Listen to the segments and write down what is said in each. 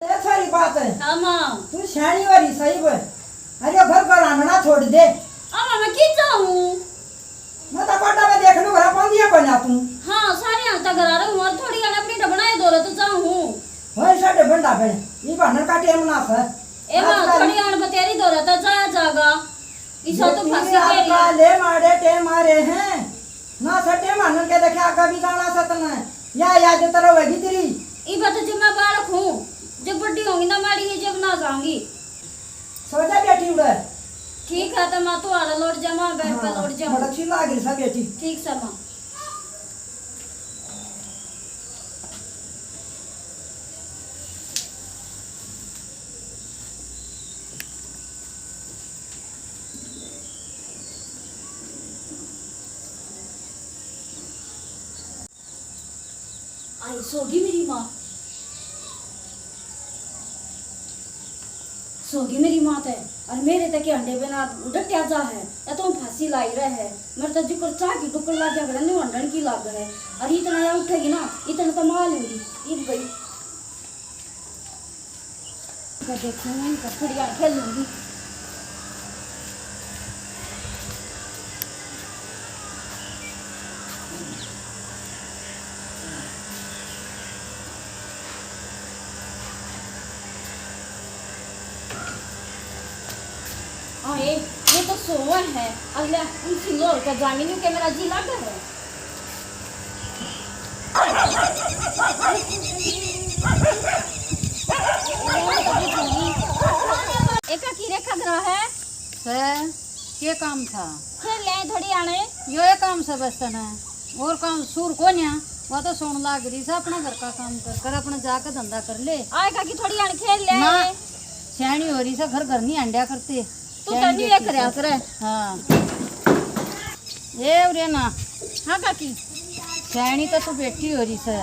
ये सारी बात है। हाँ माँ। तू शानी वाली सही बोल। अरे घर पर आना छोड़ दे। अम्मा मैं किस जाऊँ? मैं तो कोटा में देख लूँ घर पहुँच गया कोई ना तू। हाँ सारे यहाँ तक घर आ रहे हूँ और थोड़ी गाना अपनी डबनाए दो रहे तो जाऊँ। वही साढ़े बंदा बने। ये बाहर का टेम ना सर। ए माँ थोड़ी गाना बतेरी दो रहे तो जाया जागा। इसा तो फंसी तेरी। काले मारे टे मारे हैं। ना सटे मानन के देखे आगा भी गाना सतना। या जो तरह वही तेरी। ये बात जब मैं बालक हूँ जब बड़ी होंगी ना मारी है जब ना जाऊंगी। सोचा बेटी उड़े। ठीक है तो माँ तो आला लौट जा माँ बैठ पे लौट जा। बड़ा अच्छी लागी सब बेटी। ठीक है माँ। आई सोगी मेरी माँ। सोगी मेरी माँ है और मेरे तक के अंडे बिना डटिया जा है या तो फांसी लाई रहे है मेरे तो जिक्र चाह की टुकड़ लाग गया नहीं अंडन की लाग है और इतना या उठेगी ना इतना तो मार लूंगी इन गई देखूंगी थोड़ी खेल लूंगी। ये तो सोवा है अगला उनसी लोर का जामिनी के मेरा जी लगा है। एका कीरे खदरा है के काम था खेल ले थोड़ी आने यो ये काम से बस है और काम सूर को न्या वो तो सोन लाग रही से अपना घर का काम कर कर अपना जाकर धंधा कर ले आएगा की थोड़ी आने खेल ले ना सियाणी हो रही से घर घर नहीं अंडा करते तू तो नहीं एक रहा करे। हाँ ये उरे ना हाँ काकी सियाणी तो तू बेटी हो रही से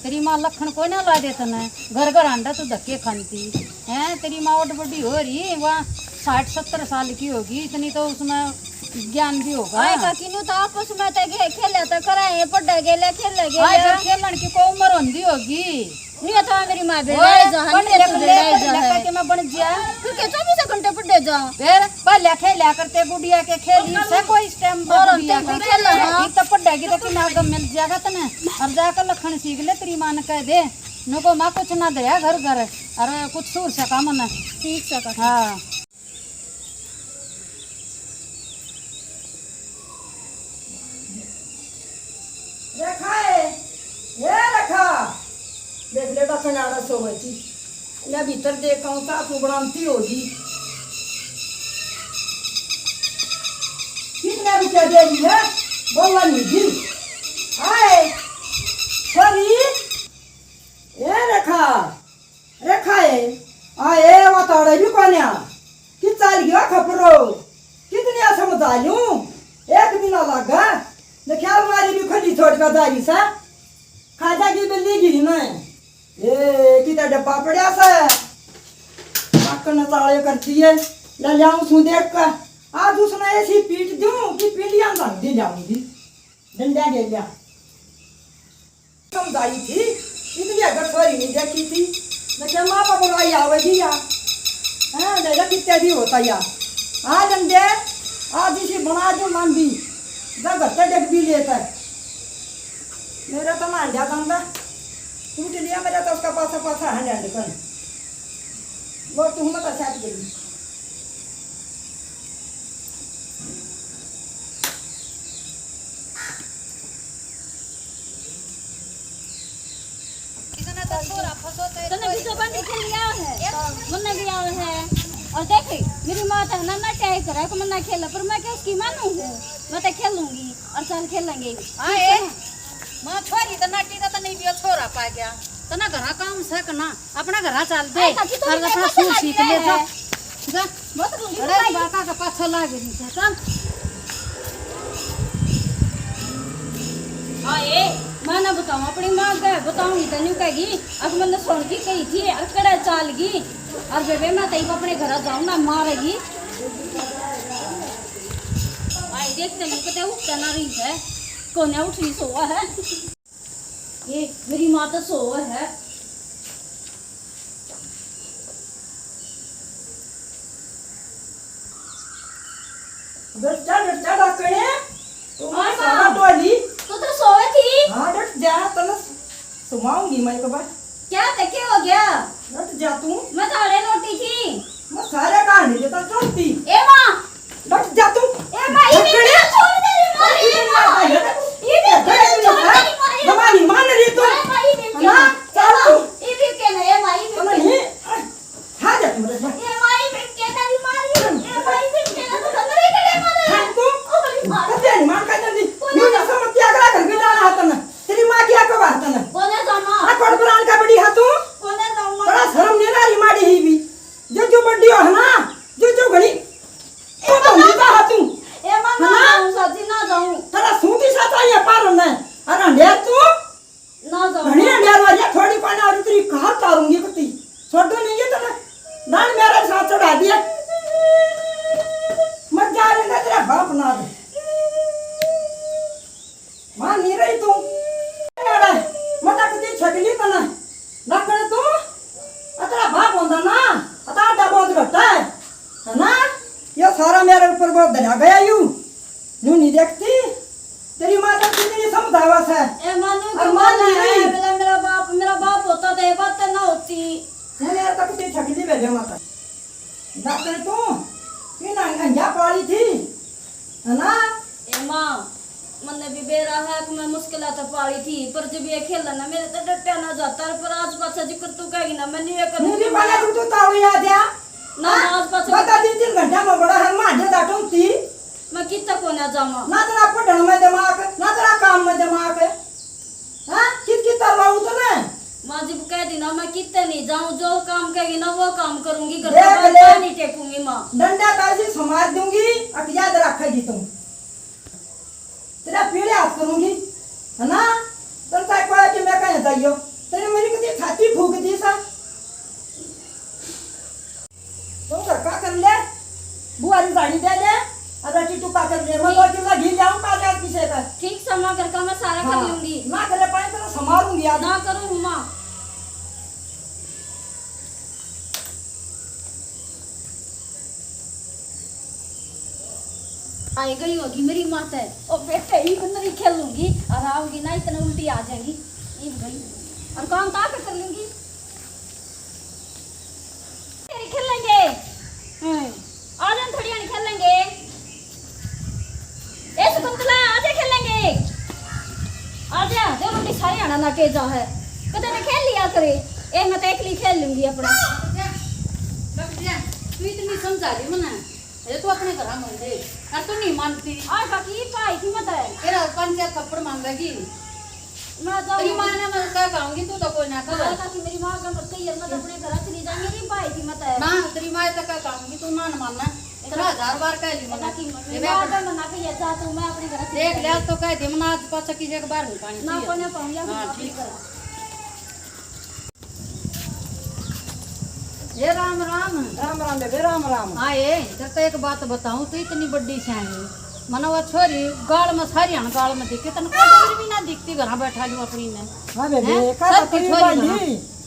तेरी माँ लखन को ना ला देता ना घर घर अंडा तो धक्के खाती है। तेरी माँ और बड़ी हो रही वहाँ 60-70 साल की होगी इतनी तो उसमें ज्ञान भी होगा। आएगा की नु तो आपस में तो खेले तो कराए पढ़े गेले खेले गेले खेलन की को उम्र होंदी होगी नहीं तो मेरी माँ बेटे जहां के मैं बन गया फिर के 24 घंटे पढ़े जा फिर पहले खेला करते गुड़िया के खेली से कोई टाइम गुड़िया का खेला ई तो पढ़ेगी तो कि ना गम मिल जाएगा तने और जाकर लखन सीख ले तेरी मां ने कह दे नको मां कुछ ना दे घर घर अरे कुछ सूर से काम ना ठीक से कर। हां रखा है ये रखा देख ले बा कनाड़ा सोवती ना भीतर देखा ता तू बनाती होगी कितना रुपया दे दी है बोला नहीं दी आए सॉरी ये रखा है आए वो ताड़े भी कोन्या कि चाल गया खपरो कितनी समझा लूं एक दिन लगा न ख्याल मारी भी खुली छोड़ कर जागी सा खाजा की बिल्ली गिरी ना ए कितना डब्बा पड़ा सा पाकन ताले करती है ले जाऊं सू देख कर आज उसने ऐसी पीट दूं कि पीलियां रंग दी जाऊंगी डंडा ले लिया समझाई थी इतनी अगर सोरी नहीं देखी थी न क्या माँ बाप बुलाई आवेगी या हाँ दादा कितना भी होता या आ डंडे आज इसे बना दो मान दी जब घर तक भी लेता है मेरा तो मान जाता हूँ टूट लिया मेरा तो उसका पासा है लैंड कर वो तुम मत सेट करी तने भी तो बंद खेल लिया है मुन्ना भी आवे है और देख मेरी माँ तो ना टै करे को मन्ना खेला पर मैं क्या उसकी मानूं मैं तो खेलूंगी और चल खेलेंगे। आए मां छोरी तो नाटी तो नहीं भी छोरा पा गया तो ना घरा काम से करना अपना घरा चल दे और अपना सूर सीख ले जा जा बहुत अरे बाका का पाछो लाग रही है चल आए मैं ना बताऊं अपनी माँ का बताऊंगी तो नहीं कहेगी अब मैंने सुन की कही थी अकड़ा चाल गई और बेबे मैं तई अपने घर जाऊं ना मारेगी। आई देखते नहीं पता उठता ना रही है कौन उठ नहीं सोआ है ये मेरी माँ तो सो है डट जा डॉक्टरे तू हाँ, सारा हाँ। टोली तू तो सोए थी। हाँ डट जा तने सुमाऊंगी मैं एक बार क्या देखे हो गया? डट जा तू मैं थाड़े लोटी थी। मैं सारे कहानी देता चलती ए माँ, डट जा तू ए माँ, ये मेरा छोड़ दे रे माँ, ए माँ, ये मेरा छोड़ दे रे माँ, ए माँ, हमारी मान रही तू ए माँ, ये मेरा ना चल तू ये भी कहना, ए माँ, ये भी तने कहना। नहीं हाँ जा तुम रे ए माँ, ये भी कहना भी मार रही हूँ। ए माँ, ये भी कहना तो अंदर ही करे मार रही हाँ हूँ। तू ओ बड़ी माँ, कते नहीं मान का जल्दी न्यू ना समझ क्या करा कर भी डाला हाथ ना तेरी माँ क्या को बात ना कोने जामा, आ कोड प्राण का बड़ी हाथ तू कोने जामा। बड़ा शर्म नहीं ना री माड़ी ही भी जो बड़ी हो ना जो घणी तो तो नीता हाथ तू ए माँ, ना जाऊँ, सच्ची ना जाऊँ, तेरा सूती साथ आई पार ना अरे ढेर तू ना जाऊँ। घणी ढेर वाली थोड़ी पानी और तेरी कहां तारूंगी कुत्ती छोड़ दो नहीं ये तो डाल मेरे साथ चढ़ा दिया मत जा रे ना तेरा बाप ना दे मान नहीं रही तू अरे मत कुत्ती छकली तो ना डॉक्टर तू तेरा बाप होता ना अता बहुत घटा है ना ये सारा मेरे ऊपर बहुत दया गया यूं नहीं देखती तेरी माँ तो कितनी समझावा है ए मानू और क्यों मान माना नहीं है? रही। मेरा बाप होता तो ये बात ना होती। मैंने तक ते छकली भेजे माता डॉक्टर तू ये ना अंजा पाली थी है ना ए माँ, मैंने भी बेरा है कि मैं मुश्किल तो पाली थी, पर जब ये खेला ना मेरे तो डटा ना जाता है, पर आज पाछा जिक्र तू कहेगी ना मैं नहीं ये नहीं करूँगी। पाले तू तो तावड़ी आ जा ना आज पाछा बता 3 घंटा में बड़ा है मां जे डाटूं थी मैं कितना को ना जामा। ना तेरा पढ़न में दिमाग ना तेरा काम में दिमाग हां कित तरवाऊ तो ना माँ जब कह दी ना मैं कितने नहीं जाऊँ, जो काम कहेगी ना वो काम करूँगी, घर देख का ले। बात नहीं टेकूंगी माँ। डंडा कैसे समाज दूंगी अब याद रखेगी तुम तेरा पीड़े हाथ करूंगी है ना तुम तक कोई कि मैं कहीं जाइयो तेरे मेरी कितनी छाती फूक दी सा तुम घर का कर ले बुआरी साड़ी दे ले अगर तू का कर ले मैं 2 किलो घी जाऊं 5 पीछे का ठीक समा घर का मैं सारा कर लूंगी। ना करे पाए तो संभालूंगी आज ना करूँ माँ। आई गई होगी मेरी माता है और बेटे ही अंदर ही खेल लूंगी और आऊंगी ना इतना उल्टी आ जाएगी ये गई और काम का कर लूंगी तेरी खेलेंगे आ जाओ थोड़ी आनी खेलेंगे ए शकुंतला आजा खेलेंगे आजा जो रोटी सारी आना ना के जा है कदे ने खेल लिया करे ए मैं तो अकेली खेल लूंगी अपना तू इतनी समझा रही मना ये तो अपने घर में दे और तू नहीं मानती आ बाकी पाई की मत है तेरा पंचायत थप्पड़ मांगेगी मैं जाऊं तेरी माँ ने मैं क्या कहूंगी तू तो कोई ना कर कहा कि मेरी मां का मत कहिए मैं अपने घर चली जाऊंगी मेरी पाई की मत है ना तेरी माँ तक क्या कहूंगी तू ना मानना इतना 1000 बार कह ली मना मना की ये मैं आधा मना के जा तो मैं अपने घर चली देख ले तो कह दे मना आज पाछा की जगह बाहर में पानी ना पिए। कोने पाऊंगी हाँ, मैं ठीक ठीक है। ये राम राम राम राम बेबे राम राम हाँ ये इधर तो एक बात बताऊं तो इतनी बड़ी सैनी मना वो छोरी गाल में सारी हन गाल में दिखे तन कोई डर भी ना दिखती घर बैठा लू अपनी में हां बेबे हैं? का सब कोई की छोरी बांधी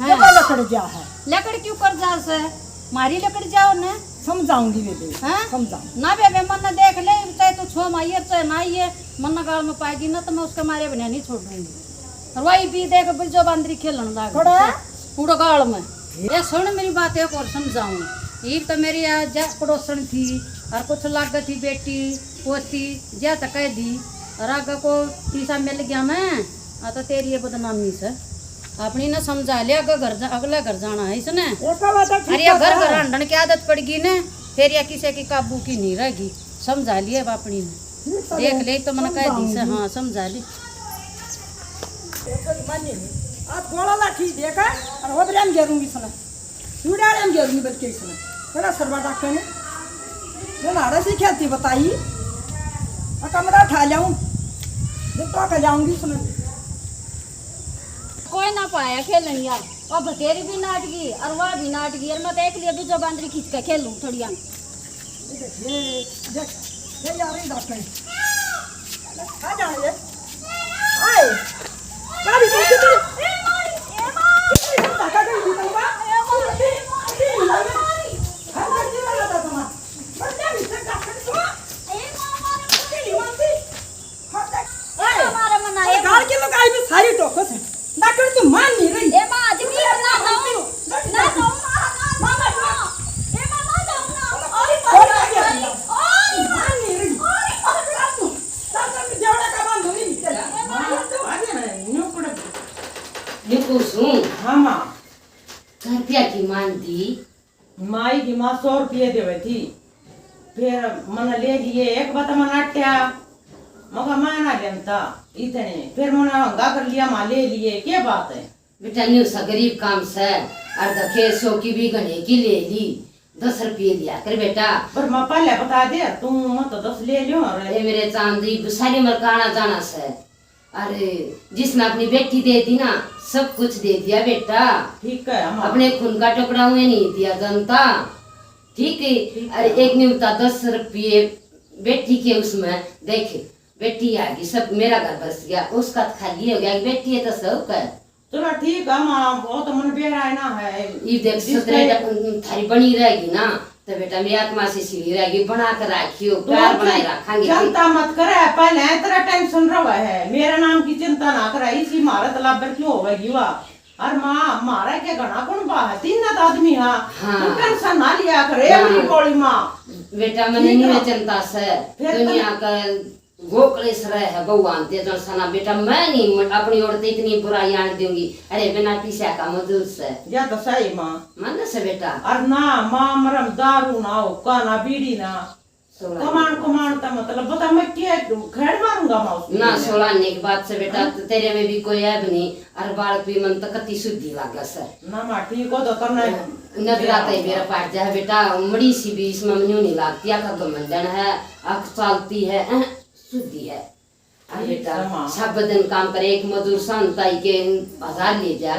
हाँ। जब लकड़ जा है लकड़ क्यों कर जा से मारी लकड़ जाओ ने समझाऊंगी बेबे हैं? समझाऊं ना बेबे मन देख ले चाहे तू छो माइए चाहे ना आइए मन गाल में पाएगी ना तो मैं उसके मारे बिना नहीं छोड़ दूंगी और वही भी देख बिजो बांदरी खेलन लाग थोड़ा? पूरा गाल में ये सुन मेरी बात एक और समझाऊं ये तो मेरी आज पड़ोसन थी और कुछ लाग थी बेटी पोती जा तो कह दी और आगे को पीसा मिल गया मैं तो तेरी ये बदनामी से अपनी ना समझा ले अगला घर जाना है इसने एक बात है अरे ये घर घर अंडन की आदत पड़गी ने फिर या किसी की काबू की नहीं रहेगी समझा लिया अपनी ने देख ले तो मैंने कह दी से हाँ समझा ली आज गोला लाठी देखा और वो ब्रेम गेरूंगी सना सुडाड़ेम गेरूंगी बच्चे सना बड़ा सरवा डॉक्टर ने मैं नाड़ा से खेलती बताई और कमरा उठा जाऊं जब तो कर जाऊंगी सना कोई ना पाया खेलन यार और बतेरी भी नाटगी और वह भी नाटगी और मैं देख लिया दूसरा बांदरी खींच के खेलूं थोड़ी आन ये यार ये डॉक्टर आ जा ये आए बाबी तुम कितने धक्का कर दी तुम बा हां कर दी वाला था तुम बच्चा भी से डॉक्टर तो मान दी? माई की माँ 100 रुपये देवे थी, फिर मन ले लिए एक बात मन अट्या मगर मैं ना लेता इतने, फिर मैंने हंगा कर लिया माँ ले लिए, क्या बात है बेटा न्यू सा गरीब काम से अर्ध के 100 की भी गणे की ले ली, 10 रुपये दिया कर बेटा। पर मैं पहले बता दे तुम मत 10 ले लियो। अरे मेरे चांदी सारी मरकाना जाना से, अरे जिसने अपनी बेटी दे दी ना सब कुछ दे दिया बेटा। ठीक है हम अपने खून का टुकड़ा हुए नहीं दिया जनता, ठीक है। अरे एक निमता 10 रुपये बेटी के उसमें देखे, बेटी आ गई सब मेरा घर बस गया, उसका तो खाली हो गया, बेटी है तो सब कर। चलो ठीक है माँ, वो तो मन बेरा है ना है ये देख सत्रह थारी बनी रहेगी ना तो बेटा मेरी आत्मा से सीढ़ी रहेगी, बना कर रखियो, प्यार बनाए रखेंगे। चिंता मत करे, पहले तेरा टेंशन रहा है, मेरे नाम की चिंता ना करे, इसी मारा तालाब पर क्यों होगी वा। और माँ मारा के घना कौन बा है, 3 आदमी हाँ, तू टेंशन ना लिया करे अपनी गोली माँ। बेटा मैंने नहीं चिंता से दुनिया का गोकलेश रहे है भगवान ते जन सना बेटा, मैं नहीं अपनी ओर ते इतनी बुराई आने दूंगी। अरे बिना पीसा का मजदूर से या तो सही माँ मन से बेटा। और ना माँ मरम दारू ना हो का ना बीड़ी ना कमान ता मतलब बता मैं क्या खेड़ मारूंगा माँ उसको ना 16 आने की बात से बेटा, तो तेरे में भी कोई ऐब नहीं, और बालक भी मन तक कति शुद्धि लागा सर ना माँ ठीक हो तो करना नजर आता है मेरा पाट जाए बेटा, मड़ी सी भी इसमें मनु नहीं लागती, आँख गमंडन है, आँख चालती है, शुद्धि है। बेटा सब दिन काम करे, एक मजदूर शांताई के 1000 ले जा,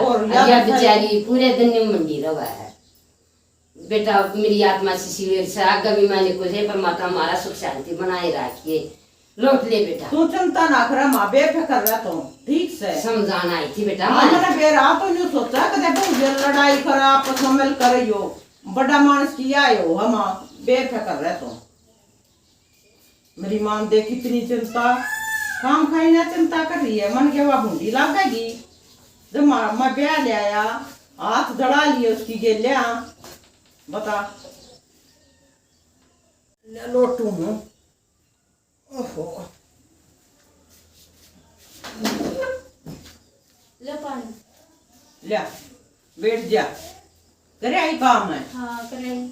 या बेचारी पूरे दिन में मंडी रवा है बेटा। मेरी आत्मा से आगे भी मैंने कुछ है, परमात्मा हमारा सुख शांति बनाए रखिए, लौट ले बेटा। तू चिंता ना करे माँ, बेफिक्र रह तू, ठीक से समझाना आई थी बेटा। मैंने बेरा तो नहीं सोचा कि देखो लड़ाई कर आपस में मिल कर यो बड़ा मानस किया हो, हम बेफिक्र रह तू। मेरी मां देख इतनी चिंता, काम खाई ना चिंता कर रही है, मन के वह भूडी लगेगी। जब मैं ब्याह ले आया हाथ जड़ा लिए उसकी गेलिया, बता ले लोटू हूँ। ओहो ले पानी ले बैठ जा, करे आई काम है। हाँ करें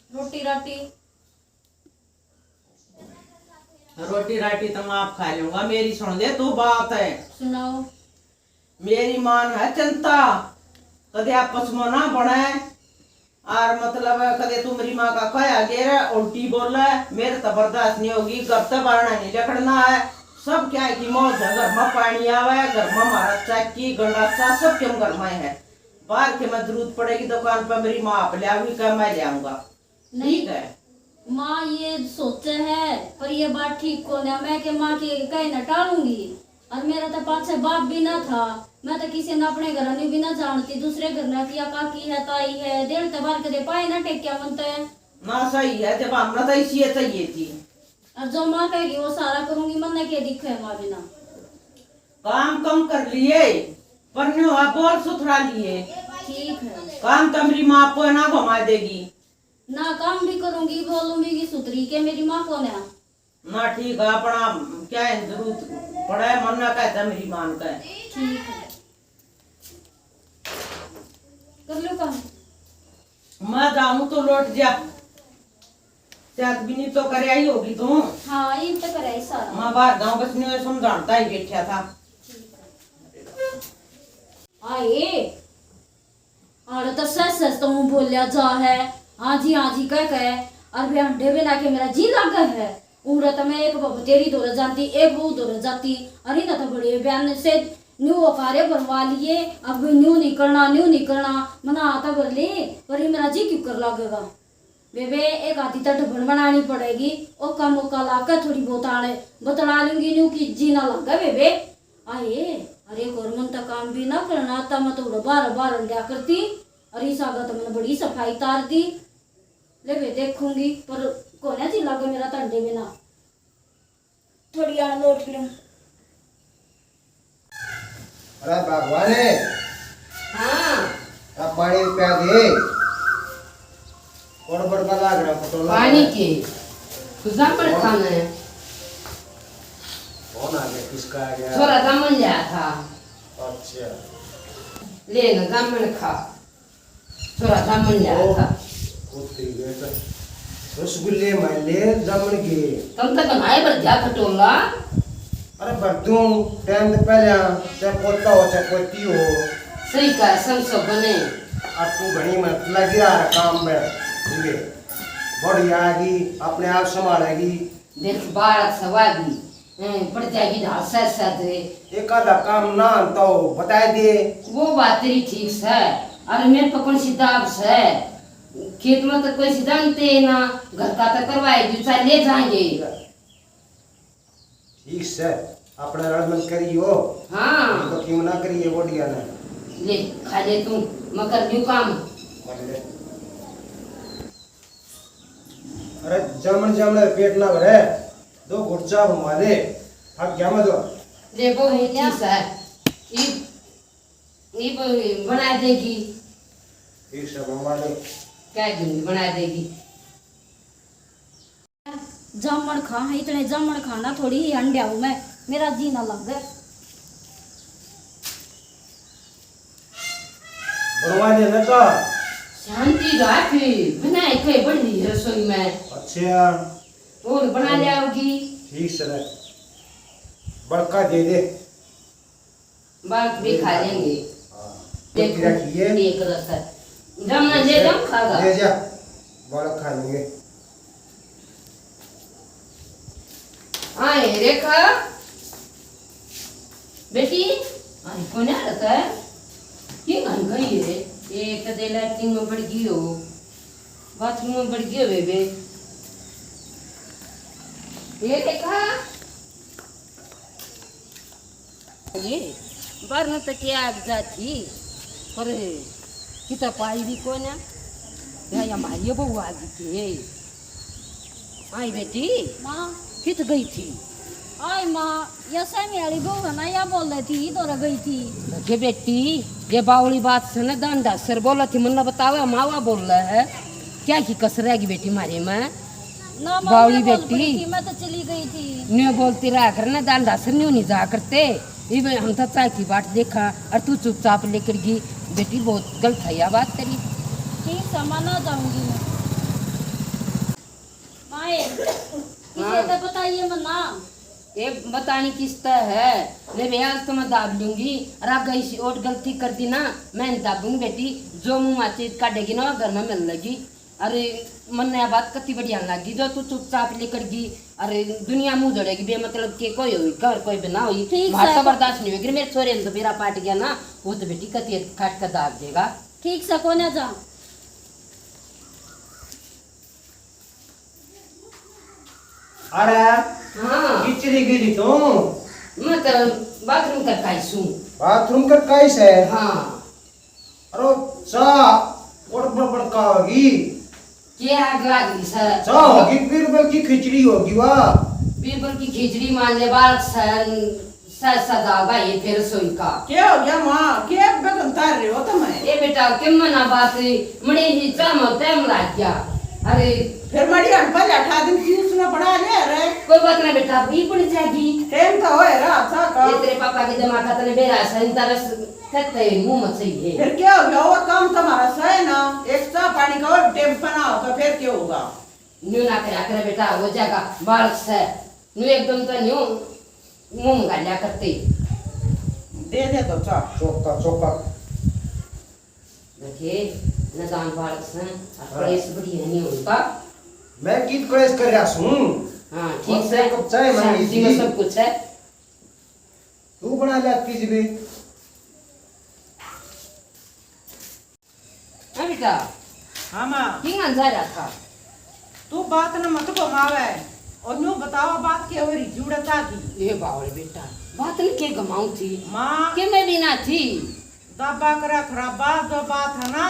रोटी राटी रोटी राटी तो मैं आप खा लूंगा, मेरी सुन ले तू बात है। सुनाओ। मेरी मान है चिंता, कदे आपस में ना बने, और मतलब कदे तू मेरी माँ का कया गेरा उल्टी बोल है, मेरे तो बर्दाश्त नहीं होगी, घर से बारना नहीं लकड़ना है, सब क्या है कि मौज है, घर में पानी आवे, घर में हमारा चक्की गंडासा सब क्यों घर में है, बाहर के में जरूरत पड़ेगी दुकान पर मेरी माँ आप ले आऊंगी क्या मैं ले आऊंगा, ठीक है। माँ ये सोचे है पर ये बात ठीक को ना, मैं के माँ की कहीं न टालूंगी, और मेरा तो पाछे बाप भी ना था, मैं तो किसी ने अपने घर भी ना जानती, दूसरे घर ना किया, काकी है ताई है, देर तबार के दे पाए ना टेक क्या मनते है ना, सही है, जब हमरा तो इसी चाहिए थी, और जो माँ कहेगी वो सारा करूंगी, मन के दिखे माँ बिना काम कम कर लिए पर न्यू आप और सुथरा लिए, ठीक है। काम तो मेरी माँ को ना घुमा देगी ना, काम भी करूंगी, बोलूंगी कि सुधरी के मेरी माँ कौन है ना, ठीक है अपना क्या है जरूरत पड़ा है, मन ना कहता मेरी मान का है, ठीक है कर लो काम। मैं जाऊं तो लौट जा, शायद भी नहीं तो करे आई होगी तू। हाँ ये तो करे सारा, मैं बाहर गाँव बस नहीं समझाता ही बैठा था। आए और तो सच तो मुंह बोलिया जा है, हाँ जी कह और भी अंडे बिना के मेरा जी लग है, उम्र तो मैं एक तेरी दौड़ जाती, एक वो दौड़ जाती, अरे ना तो बड़े बयान से न्यू कार्य बनवा लिए, अब न्यू निकलना मना आता भर ले, पर ये मेरा जी क्यों कर लगेगा बेबे, एक आधी तो ढबन बनानी पड़ेगी, ओ कम का लाकर थोड़ी बहुत आने बतला लूंगी न्यू की जी ना लगा बेबे। आए अरे गवर्नमेंट का काम भी ना करना था, मैं तो बार अंडा करती, अरे इस आगा तो मैंने बड़ी सफाई तार दी, ले बे देखूंगी पर कौन जी लगे मेरा तंडे बिना, थोड़ी आने लौट लूं। अरे भगवान हाँ अब पानी पिया दे, बड़ का लाग रहा पटोला पानी के तुझा पर खाना है, कौन आ गया, किसका आ गया, छोरा का मन जाया था। अच्छा ले ना जामुन खा थोड़ा जामुन ले आया था कुत्ते गए तो रसगुल्ले माले जामुन के तुम तक बनाए पर जा खटोला अरे बर्दूं टाइम तो पहले चाहे पोता हो चाहे पोती हो सही का सब बने अब तू घनी मत लगी रहा काम में ठीक है बढ़िया आएगी अपने आप संभालेगी देख बालक सवागी पड़ जाएगी ढाल सच एक आधा काम ना तो बता दे वो बात तेरी ठीक है अरे मेरे पर कौन सी दाब है खेत में तो कोई जानते ना घर का तो करवाएगी चाहे ले जाएंगे ठीक है अपने रड़मन करियो हाँ तो क्यों ना करिए बढ़िया ना ले खा ले तू मगर न्यू काम अरे जामन जामन पेट ना भरे दो गुर्चा मारे अब क्या मत ले वो ठीक है ये बना देगी ठीक है बनवा दे क्या दूंगी बना देगी जामन खा है इतने जामन खाना थोड़ी ही अंडा हूँ मैं मेरा जी ना लग गया बनवा दे ना का शांति राखी बनाए कोई बड़ी है रसोई में अच्छा और बना ले आओगी ठीक है बड़का दे दे बात भी खा लेंगे देखो रखिए एक रस जमना ले जम खागा ले जा बड़ा खा लेंगे आए रेखा बेटी अरे कौन आ रहा है ये कहाँ गई है एक कदे लैट्रिन में बढ़ गई हो बाथरूम में बढ़ गई हो बेबे ये रेखा ये बार तक क्या आग जाती पर कितना पाई भी कौन है या हमारी बहू आ गई थी आई बेटी माँ कित गई थी आई माँ ये सैमी वाली बहू है ना या बोल रही थी तो रह गई थी ये बेटी ये बावली बात से ना दांडा सर बोला थी मन्ना बतावा मावा बोल रहा है क्या की कसर रहेगी बेटी मारे में ना माँ बावली मैं बोल बेटी। पड़ी थी, मैं तो चली गई थी न्यू बोलती रहा कर ना दांडा सर न्यू नहीं जा करते ये हम तो चाय की बात देखा और तू चुपचाप लेकर गई बेटी बहुत गलत है यह बात तेरी ठीक है माँ ना जाऊंगी मैं माए इसे तो बताइए मन्ना ये बतानी किस्ता है ले भैया आज तो मैं दाब लूंगी और आप गई और गलती कर दी ना मैं नहीं दाबूंगी बेटी जो मुँह माची काटेगी ना घर में मिल लगी अरे मन नया बात कति बढ़िया लगी जो तू चुपचाप लेकर गई अरे दुनिया मुंह जोड़ेगी बे मतलब के कोई हुई घर कोई भी ना हुई ठीक भाषा है। बर्दाश्त नहीं होगी मेरे छोरे ने तो मेरा पाट गया ना वो तो बेटी कति काट कर दाब देगा ठीक से कोने जा अरे हाँ किचड़ी गिरी तू मैं तो बाथरूम कर काईसू बाथरूम का कैस है हाँ अरे चा और बड़ का होगी क्या आग लगी सर चा होगी बीरबल की खिचड़ी होगी वाह बीरबल की खिचड़ी मान ले बाल सदा भाई फिर सोई का क्या हो गया माँ क्या बदन तार रहे हो तुम ए बेटा क्यों मना बात मड़ी ही चाम टाइम लग गया अरे फिर मड़ी अनपढ़ 8 दिन की उसने बना ले रे कोई बात नहीं बेटा भी पड़ जाएगी टाइम तो होए रहा था का ये तेरे पापा के दिमाग का तने बेरा सही तरह कहते मुंह मत सही है फिर क्या हो गया और काम तुम्हारा सही ना एक सा पानी का और टेम बना तो फिर क्या होगा न्यू ना करे बेटा हो जाएगा बाल से न्यू एकदम तो न्यू मुंह में गालियां करते दे दे तो चा चौका चौका देखिए नदान बालक से कलेश बढ़िया नहीं होता मैं कित कलेश कर रहा हूँ हाँ ठीक से कब चाय मांगी शांति में सब कुछ है तू बना ले कीजिए भी हाँ बेटा हाँ माँ किंग जा रहा था तू बात न मत घुमावे और न्यू बताओ बात के हो रही जुड़ता की ये बावल बेटा बात न के गमाऊं थी माँ कि मैं भी ना थी दबा करा खराब बात जो बात है ना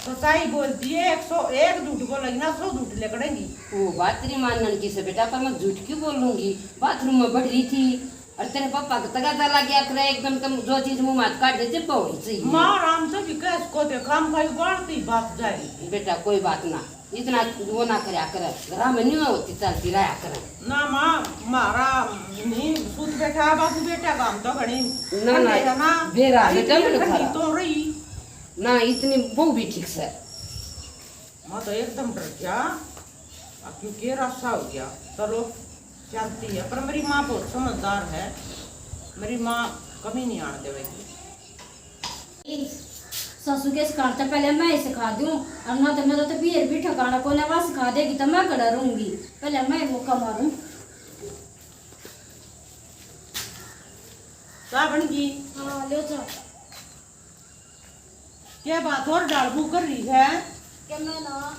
तो सही बोलती है 101 झूठ बोलेगी ना 100 झूठ लेकड़ेंगी वो बात तेरी मानने की से बेटा पर मैं झूठ क्यों बोलूंगी बाथरूम में बढ़ रही थी और तेरे पापा का तगादा लग गया करे एकदम तुम जो चीज मुंह मात काट देते पौड़ी चाहिए माँ आराम से भी कैस को देखा हम कहीं बढ़ती बात जाए बेटा कोई बात ना इतना वो ना करया करे घर में नहीं होती चलती रहा करे ना माँ मारा नहीं सूत बैठा है बाबू बेटा काम तो घड़ी ना, ना, ठंडे है ना बेरा अरे बेटा ठंडी मैंने खाया। तो रही ना इतनी बहू भी ठीक से। मैं तो एकदम डर गया क्योंकि रास्ता हो गया। चलो चलती है, पर मेरी माँ बहुत समझदार है, मेरी माँ कमी नहीं आने देगी। ससु के सिखाते पहले मैं ही सिखा दूं, और ना तो मेरा तो बियर भी ठिकाना को ना वह सिखा देगी तो मैं कड़ा रहूंगी। पहले मैं मौका मारूं। सावन की हाँ ले जाओ। क्या बात और डालबू कर रही है क्या मैं ना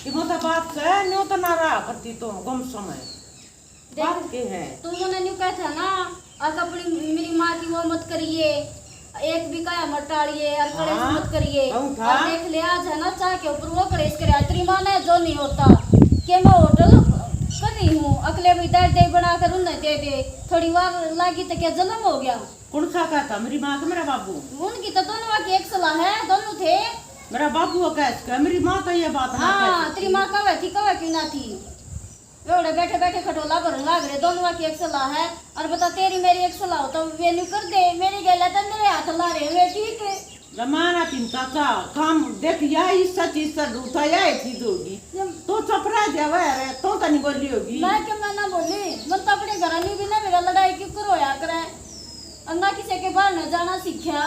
कि मतलब बात से न्यू तो ना रहा करती तो गम समय बात के है। तू मैंने न्यू कहा था ना, और अपनी मेरी माँ की वो मत करिए, एक भी काया मत टाड़िए और कड़ेस हाँ, मत करिए। कहूं था। और देख ले आज है ना चाय के ऊपर वो कड़ेस करे। तेरी माँ ने जो नहीं होता कि मैं होटल कर रही हूँ, अगले भी दर दे बना कर उन्हें दे दे, थोड़ी बार लागी तो क्या जन्म हो गया। कौन सा कहता मेरी माँ के मेरा बाबू? उनकी तो दोनों की एक सलाह है, दोनों थे। मेरा बाबू कह मेरी माँ तो ये बात ना हाँ कहती। तेरी माँ कवे थी कवे क्यों ना थी। एवढे बैठे बैठे खटोला भरने लाग रहे, दोनों की एक सलाह है। और बता तेरी मेरी एक सलाह हो तो वे नहीं कर दे, मेरी गला तो मेरे हाथ ला रहे वे ठीक है। जमाना चिंता था काम देख या इस चीज से रूठा या थी दोगी तो चपरा जावा रे तो तनी बोली होगी। मैं क्यों मैं ना बोली, मन तो अपने घर नहीं भी ना मेरा लड़ाई क्यों करोया करे, और ना किसी के बाहर न जाना सीखा।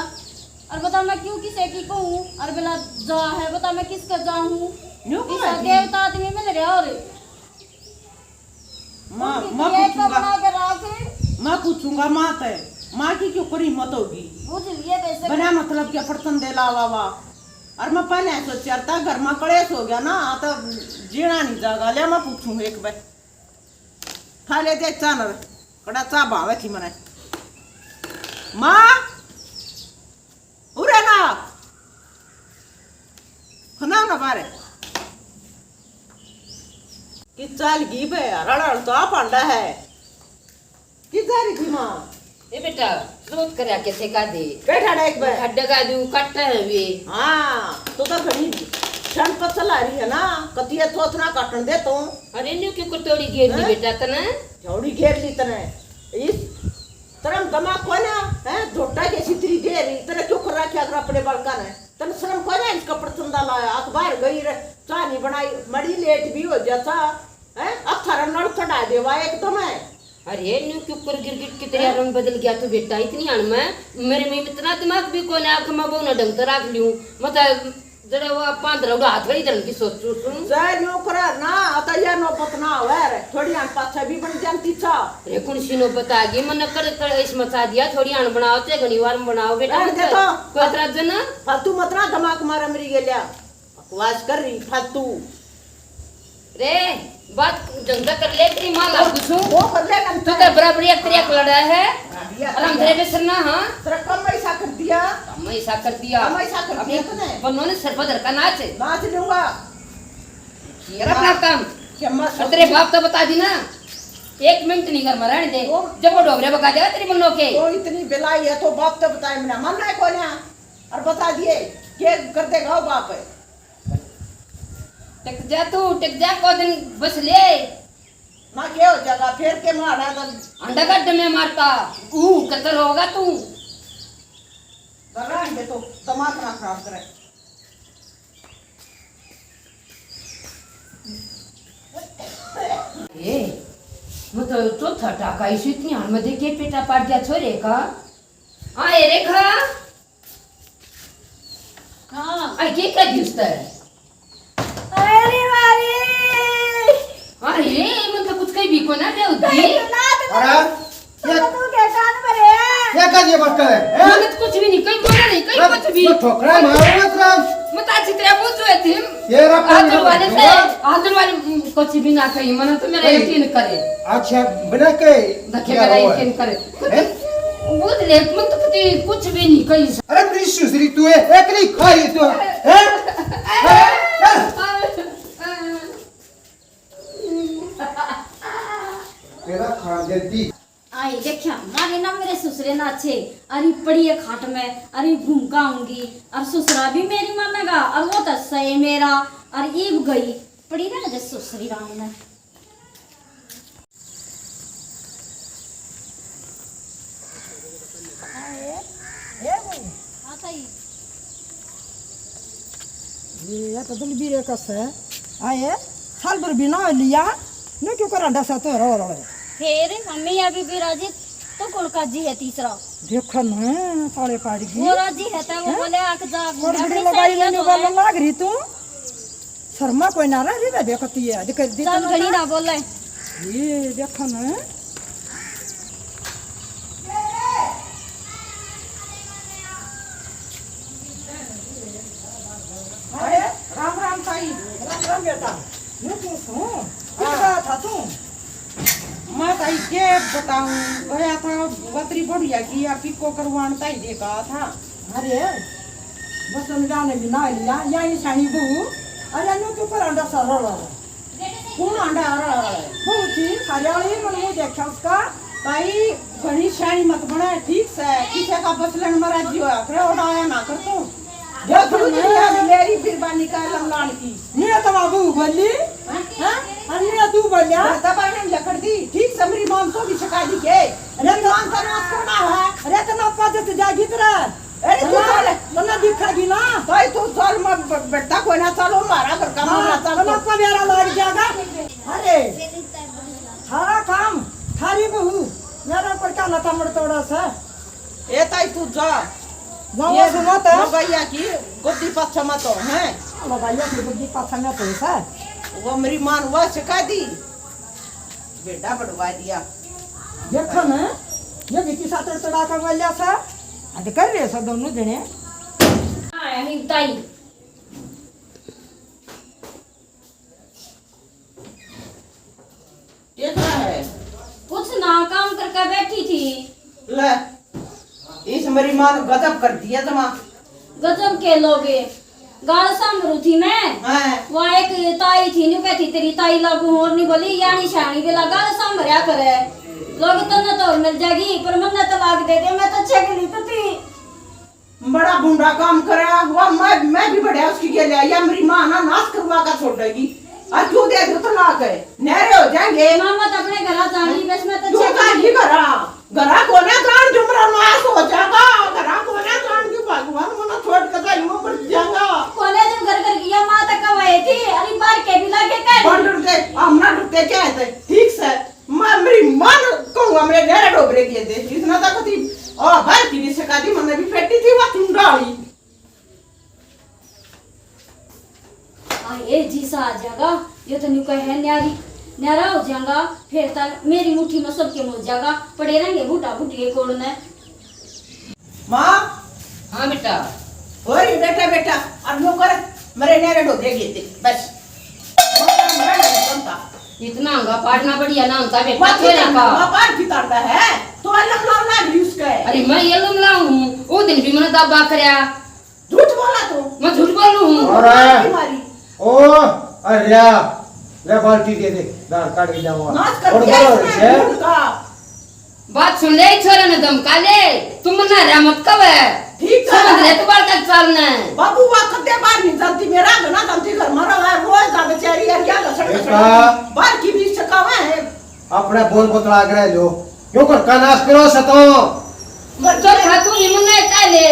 और बता मैं क्यों किसी की कहूँ, और बेला जा है बता मैं किसका जाऊँ। न्यू को इस देवता आदमी मिल रहा और मैं पूछूंगा माँ ते माँ की क्यों करी मत होगी बना मतलब क्या पड़तन दे लावा वा। और मैं पहले सोचा था घर में कलेश हो गया ना तो जीना नहीं जागा ले मैं पूछूंगा एक बार खा ले दे चा न कड़ा चा भावे थी मने माँ उरे ना खाना ना बारे कि चाल की बे रड़ड़ तो पांडा है कि जा रही थी माँ। ए बेटा स्रोत करया के ठेका दे बैठा ना एक बार खड्डा का दू कट्टा है वे। हाँ तो घनी क्षण पर चला रही है ना कतिया थोथना काटन दे तो। अरे न्यू क्यों कटोरी घेर दी बेटा तना झोड़ी घेर ली तने इस तरम दिमाग को ना है झोटा के सितरी घेरी तने क्यों कर रखा अगर अपने बलका ने तने शर्म को ना इसका पड़तंदा लाया अखबार गई रे चाय नहीं बनाई मड़ी लेट भी हो जाता है अखरा नड़ चढ़ा देवा एकदम है। अरे न्यू क्यों कर गिरगिट की तेरा रंग बदल गया तो बेटा इतनी अण में मेरे में इतना दिमाग भी कोने आंख में बहु ना ढंग से रख लियूं मतलब जरा वो 15 हाथ गई धरन की सोचू सुन जय नो करा ना आता या नो पतना होवे रे थोड़ी आन पाछा भी बन जानती छा रे कौन सी नो बता गई मन कर इस मचा दिया थोड़ी आन बनाओ ते घनी बार बनाओ बेटा रहने दे तो। कोई तरह जना फालतू मत ना दिमाग मारा मेरी गेलिया बकवास कर रही फालतू रे बात ढंग कर ले तेरी मां ला पूछूं वो कर ले ना तू तो बराबर एक तेरे लड़ा है और हम तेरे पे सरना हां तेरा कम ऐसा कर दिया हम ऐसा कर दिया हम ऐसा कर दिया तूने बन्नों ने सर पर का नाच नाच लूंगा ये अपना काम क्या मत और तेरे बाप तो बता दी ना 1 मिनट नहीं कर मरण दे जब वो डोबरे बका देगा तेरी बन्नों के तो इतनी बिलाई है तो बाप तो बताए मेरा मन है कौन है और बता दिए क्या कर देगा बाप है टिक जा को दिन बस ले ना क्या हो जाएगा फिर के मारा तो अंडा गड्ढे में मारता कतर होगा तू कराएंगे तो दिमाग ना खराब करे। ए मतलब चौथा टाका इसी इतनी हाल में देखे पेटा पाट दिया छोरे का आए रेखा हाँ आई के क्या दिसता है अरे वाली अरे मतलब कुछ कहीं भी को ना दे उदी अरे तू क्या कान भरे क्या कर दिया बात कर रहे हैं मतलब कुछ भी नहीं कहीं बोला नहीं कहीं कुछ भी तो ठोकरा मारो मत राम मत आज तेरा पूछ रहे थे ये रहा आदर वाले कुछ भी ना कहीं मन तो मेरा यकीन करे अच्छा बिना के देखे मेरा यकीन करे वो ले मन तो कुछ भी नहीं कहीं अरे मेरी सुसरी तू है एक नहीं खाई तू है तेरा खा देती आई देखिया मारे ना मेरे ससुरे नाचे, अरे पड़ी है खाट में, अरे घूम का आऊंगी और ससुरा भी मेरी मानेगा और वो तो सही मेरा और ईब गई पड़ी ना जैसे ससुरी राम में। ये तो दिल भी कस है आए साल भर बिना लिया न क्यों कर अंडा सा तो रो फिर मम्मी अभी भी राजी तो कौन काजी है तीसरा देखो न साले पाड़ी की वो राजी है तो वो बोले आके जा कोरगड़ी लगाई लेने वाला लाग रही तू शर्मा कोई ना रही रे देखती है देख दी चल घड़ी ना बोले ये देखो न अरे राम राम ताई राम बेटा नु तू सो क्या था तू मैं ताई के बताऊं गया था बतरी बढ़िया की या पिको करवान ताई देखा था। अरे बस हम जाने भी ना लिया या निशानी बहू अरे नु क्यों कर अंडा सा रो कौन अंडा आ रहा है बहू थी हरियाली मन में देखा उसका ताई घनी शानी मत बना ठीक से किसे का बसलन मरा जियो करे उड़ाया ना कर तू जो तू मेरी बिरबानी का लमलान की नहीं तो बाबू बोली हां अन्य तू बोलिया दबाई ने लकड़ दी ठीक से मेरी मां को भी शिका दी के अरे मां का नाश करना है अरे तो ना पाते तो जागी तेरा अरे तू चल तो ना दिखेगी ना ताई तू चल मत बेटा कोई ना चलो मारा कर काम ना चल तो आपका बेरा लग जाएगा अरे सारा काम थारी बहू मेरा पर क्या लता मड़ तोड़ा सा ए ताई तू जा जाओ सुनो तो भैया की गुद्दी पच्छा मत हो हैं लगाइए कि बुद्धि पाछा में तो सा वो मेरी मां हुआ शिका दी बेटा बढ़वा दिया देखो ना ये भी किसा तड़ा का वाला सा अरे कर रहे सब दोनों जने आया ही ताई ये क्या है कुछ ना काम करके बैठी थी ले इस मेरी मां ने गजब कर दिया तमा गजब के लोगे गाल संभरू थी मैं हैं वो एक ताई थी न्यू कहती तेरी ताई लागू और नहीं बोली यानी शानी बेला गाल संभरिया करे लोग तो न तो मिल जाएगी पर मन न तलाक दे दे मैं तो छगली तो थी बड़ा गुंडा काम करा हुआ मैं भी बढ़िया उसकी के लिए या मेरी मां ना नाश करवा कर छोड़ देगी और क्यों दे दो तलाक है नहरे हो जाएंगे मामा तो अपने घर जानी बस मैं तो क्यों काजी करा घरा कोने कान जुमरा नाश हो जाएगा घरा कोने कान की भगवान मना छोड़ कर जाई वो पर जाएगा कोने जब घर घर किया मां तक कवाए थी अरे बार के भी लाके कर बंद दे हमना डुकते क्या है ठीक से मैं मेरी मां को हमरे नहरे डोबरे किए थे इतना तक थी और भाई की शिका दी मैंने भी पेटी थी वो चुंडाली ये जी सा आ जाएगा ये तो न्यू कहे न्यारी न्यारा हो जाएगा फिर तक मेरी मुट्ठी में सबके मुझ जाएगा पड़े रहेंगे बूटा बूटी के कोड़ में मां हाँ बेटा और बेटा बेटा अब नो कर मेरे नहरे डोबरे किए थे बस इतना अंगा पाटना बढ़िया ना होता बेटा थोड़े का पार की तांडा है तो अलग लाना भी उसका है अरे मैं ये लम लाऊं वो दिन भी मैंने दबा करया झूठ बोला तू मैं झूठ बोलूं हूं और आया। मारी ओ अरे ले बाल्टी दे दे दाल काट के जाऊंगा नाच कर और दिया बोलो इसने रे झूठ का बात सुन ले छोरा ने धमका ले तुम ना रहमत कब है ठीक समझ ले है तो बाल का चलना है बाबू वक्त दे बाहर नहीं चलती मेरा गना चलती घर मरा है रोज जा बेचारी यार क्या लसड़ बेटा। बाहर की भी छकावा है अपने बोल बतला के लो क्यों कर का नाश करो सतो तो था तू ही मुन्ना का ले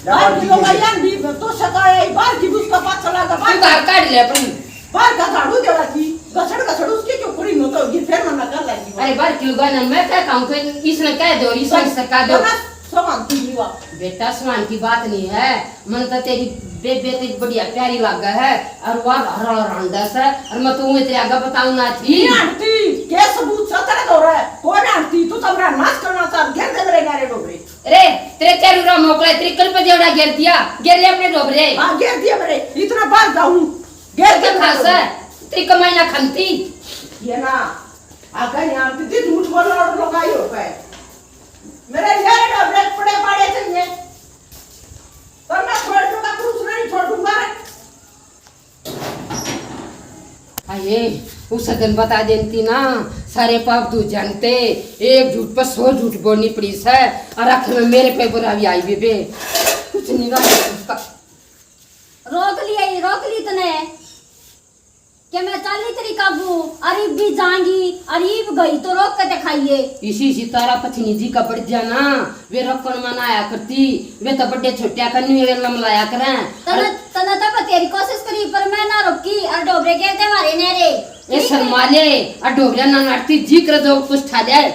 बाहर की लोग यार भी तो छकाए बाहर की भी उसका पास चला गया तू बाहर काट ले अपन बाहर का झाड़ू देवा थी गसड़ उसकी क्यों पूरी न तो गिर फिर मना कर लेगी अरे बार किलो गाना मैं क्या कहूं कि इसने कह दो इसने सका दो सामान की हुआ बेटा समान की बात नहीं है मन तो तेरी बेबे तेरी बढ़िया प्यारी लगा है और वह हरा रंडा से और मैं तुम्हें तेरे आगे बताऊं ना थी नहीं आंटी क्या सबूत सतरे दो रहा है कौन आंटी तू तो मेरा नाश करना चाह घेर दे मेरे नारे डोबरे रे तेरे चेरूरा मोकले तेरी कल पे जेवड़ा घेर दिया घेर ले अपने डोबरे हां घेर दिया मेरे इतना बार जाऊं घेर क्या खास है तेरी कमाई ना खनती ये ना आगे यहां पे झूठ बोल रहा और लोग आई हो गए मेरे नारे डोबरे पड़े पड़े थे पर मैं छोड़ दूंगा कुछ नहीं छोड़ दूंगा अये उस दिन बता देती ना सारे पाप तू जानते एक झूठ पर 100 झूठ बोलनी पड़ी है और आखिर में मेरे पे बुरा भी आई बेबे कुछ नहीं रहा उसका रोक ली तने कि मैं चाली तेरी काबू अरीब भी जाएंगी अरीब गई तो रोक के दिखाइए। इसी सितारा पत्नी जी का बढ़ जाना वे रखन मनाया करती वे तो बड़े छोटिया कन्नी वे लमलाया करें तना तब तेरी कोशिश करी पर मैं ना रुकी और डोबरे के दे मारे नेरे ये शर्माले और डोबरिया ना नाटती जी कर दो कुछ ठा जाए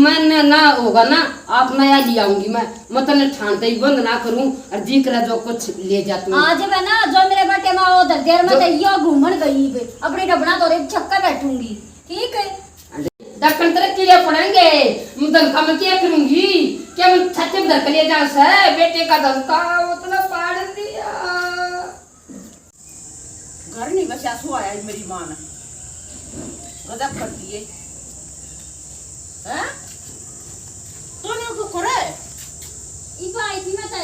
मैं ना होगा ना आप नया ले आऊंगी मैं मतलब ठानते ही बंद ना करूं और जी कर जो कुछ ले जाती हूं। आज मैं ना जो मेरे बेटे माँ उधर देर में यो घूमन गई बे अपनी डबना तो रे छक्का बैठूंगी ठीक है। दक्कन तरह कीड़े पड़ेंगे मुदन का मैं क्या करूंगी क्या मैं छत्ते में धर ले जाऊं से बेटे का धमका उतना पाड़ दिया घर नहीं बचा सो आया है मेरी मां ने गजब कर दिए हैं तूने को करे इपा आई थी मैं ते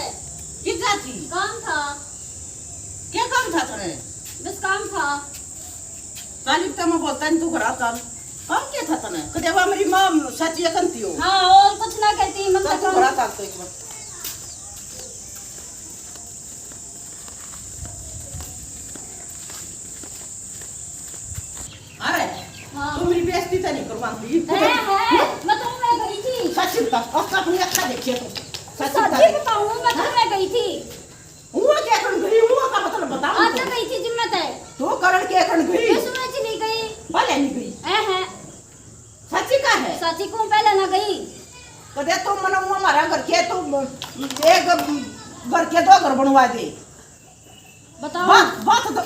कितना थी काम था क्या काम था तूने बस काम था तालिब तो मैं बोलता नहीं तू घर चल काम क्या था तूने कदे वा मेरी मां सच ये करती हो हाँ और कुछ ना कहती चल मतलब तू घर चल तो एक बार अरे हाँ। तू मेरी बेइज्जती तो नहीं करवाती है मैं तो मैं गई थी सच बता और अपनी अच्छा देखिए तो सच बता सच्ची बताऊं मैं तो मैं गई थी हुआ क्या कर गई हुआ का मतलब बता आज तो गई थी जिम्मत है तो करण क्या कर गई मैं सुना चली गई भले नहीं गई है सच्ची का है सच्ची को पहले ना गई कदे तो मनो हमारा घर के तो एक घर के दो घर बनवा दे बताओ बात ना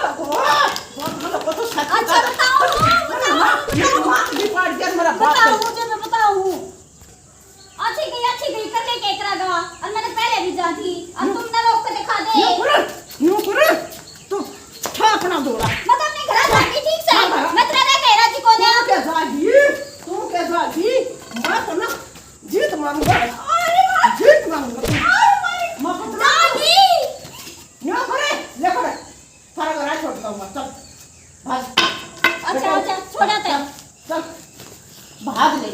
लगो बात ना लगो तो सच अच्छा बताओ मेरी मां भी पाड़ दिया मेरा बाप बताओ मुझे मैं बताऊं अच्छी गई कर ले के करा और मैंने पहले भी जा थी और तुम ना रोक के दिखा दे यूं करे तो ठाकना दोड़ा मैं तो अपने घर जाके ठीक से मैं तेरा कह रहा थी को दे तू क्या जागी मैं तो ना जीत मारूंगा जीत मारूंगा मैं तो जागी यूं करे ले करे सारा घर छोड़ दूंगा चल भाग अच्छा छोड़ा ते चल भाग ले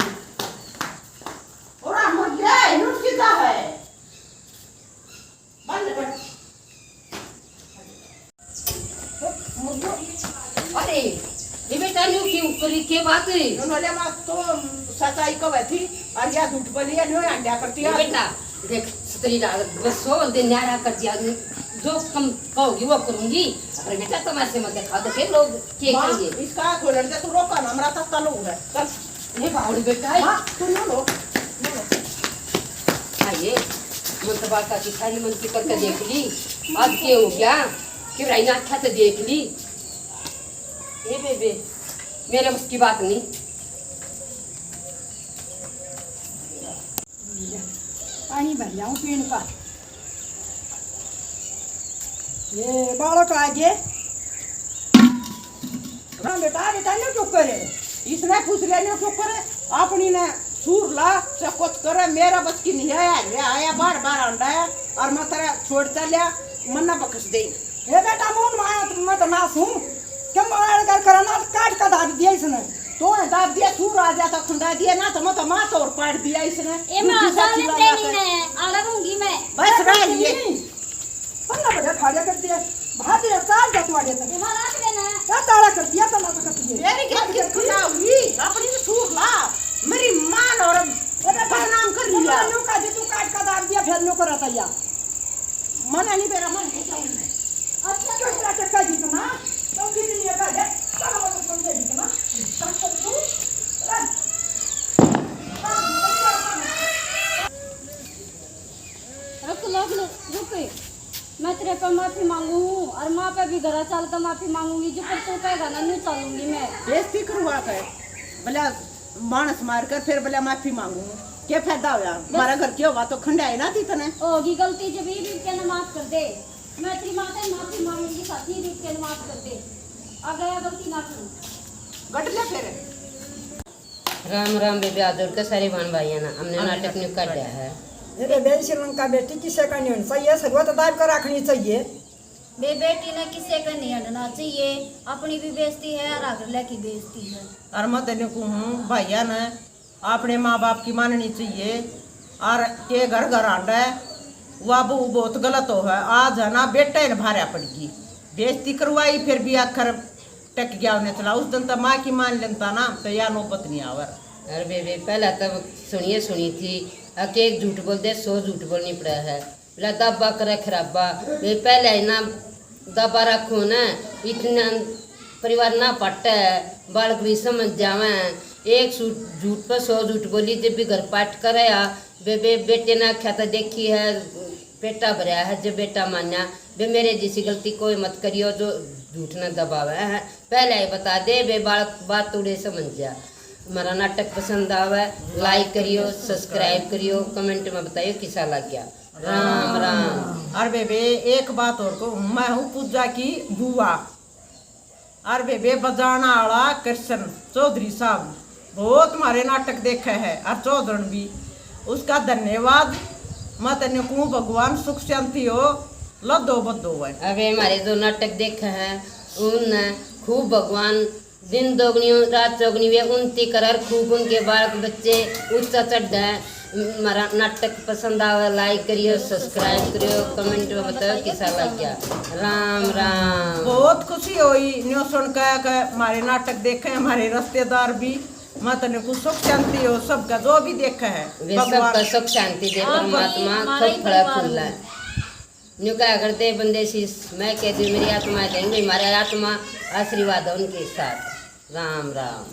और हम क्या है यूं कितना है बंद कर अरे ये बेटा न्यू क्यों करी के बात है उन्होंने मां तो सच्चाई को बैठी और या झूठ बोली है न्यू अंडा करती ये है बेटा देख सतरी बस सो दे न्यारा कर दिया जो कम कहोगी वो करूंगी अरे बेटा तमाशे मत दिखा तो फिर लोग क्या करेंगे इसका खोलन दे तू रोका ना हमरा तक तलो है चल ये बावड़ी बेटा है हां तू लो आइए मुंतबा का की सारी मन की करके देख ली आज क्या हो गया कि राई ना अच्छा से देख ली ये बेबे मेरे उसकी बात नहीं पानी भर जाऊं पीने का। ये बालक आगे हाँ बेटा बेटा ने क्यों करे इसने पूछ लिया ने क्यों करे अपनी ने सूर ला से कुछ करे मेरा बस की नहीं आया रे आया बार बार अंडा है और मैं तेरा छोड़ चलिया मन्ना बख्श दे हे बेटा मून माया मैं तो नास हूँ क्या मार कर करना काट का दाब दिया इसने तो है दाब दिया सूर आ जाता खुंडा दिया ना तो मैं तो मां तोड़ पाड़ दिया इसने ए मैं आसान ट्रेनिंग है आलूंगी मैं बस रह लिए पन्ना बड़ा फाड़ा कर दिया भाभी ने चाल जतवा देता ये मारा के ना क्या ताड़ा कर दिया पन्ना तो कर दिया मेरी क्या खुदा हुई अपनी ने सूर ला मेरी मां और बदनाम कर लिया न्यू का जे तू काट का दाब दिया फिर न्यू करता या मन नहीं मेरा मन है जाऊं अच्छा तो इतना चक्का जितना तो कितनी ये का है चलो मैं समझे जितना सब तू रुक मैं तेरे पे माफी मांगू और माँ पे भी घर चल कर माफी मांगूंगी जो पर तू कहेगा ना नहीं चलूंगी मैं बेइज्जती करवा कर भला मानस मार कर फिर भला माफी मांगू क्या फायदा होया हमारा घर क्यों हुआ तो खंडाई ना थी तने होगी गलती जब भी के ना माफ कर दे मैं तेरी माँ से माफी मांगूंगी साथी भी के ना माफ कर दे अगर गलती ना करूं गट ले फिर राम राम बेबे आदर का सारे बहन भाई ना हमने नाटक नहीं कर दिया है ये बेन श्रीलंका बेटी किसे का नहीं होनी चाहिए सर्वत दाब कर रखनी चाहिए बे बेटी ने किसे का नहीं हटना चाहिए अपनी भी बेइज्जती है और अगले की बेइज्जती है और मैं तेने को हूँ भैया ने अपने माँ बाप की माननी चाहिए और के घर घर आंडा है वह बहुत गलत हो है आज है ना बेटा ने भारा पड़ गई बेइज्जती करवाई फिर भी आखिर टक गया उन्हें चला उस दिन तो माँ की मान लेता ना तो या नौबत नहीं आवर। अरे बेबे पहला तब सुनी थी अब एक झूठ बोल दे 100 झूठ बोलनी पड़ा है। बोला दबा करे खराबा वे पहले ना दबा रखो ना इतना परिवार ना पट बालक भी समझ जावे। एक झूठ पर 100 झूठ बोली जब भी घर पाठ कराया बेबे बेटे ने आख्या था देखी है पेटा भरा है जब बेटा मान्या बे मेरे जैसी गलती कोई मत करियो जो झूठ न दबावे है। पहले ही बता दे बे बालक बात तोड़े समझ जा। हमारा नाटक पसंद आवे लाइक करियो सब्सक्राइब करियो कमेंट में बताइयो किसा लग गया। राम राम। और बेबे एक बात और को मैं हूँ पूजा की बुआ और बेबे बजाना वाला कृष्ण चौधरी साहब बहुत हमारे नाटक देखे है और चौधरी भी उसका धन्यवाद। मैं तेने कहूँ भगवान सुख शांति हो लदो बदो है। अबे हमारे जो नाटक देखे हैं उन खूब भगवान दिन दोगुनी रात चौगुनी वे उन्नति कर खूब उनके बालक बच्चे ऊंचा चढ़ जाए। हमारा नाटक पसंद आवे लाइक करियो सब्सक्राइब करियो कमेंट में बताओ कैसा लग गया। राम राम। बहुत खुशी हुई न्यू सुन कर हमारे नाटक देखे हमारे रिश्तेदार भी मैं तेने को सुख शांति हो सबका जो भी देखा है वे सबका सुख शांति दे परमात्मा खूब फला फूला न्यू क्या करते बंदे शीश मैं कहती हूँ मेरी आत्मा देंगे हमारे आत्मा आशीर्वाद उनके साथ। राम राम।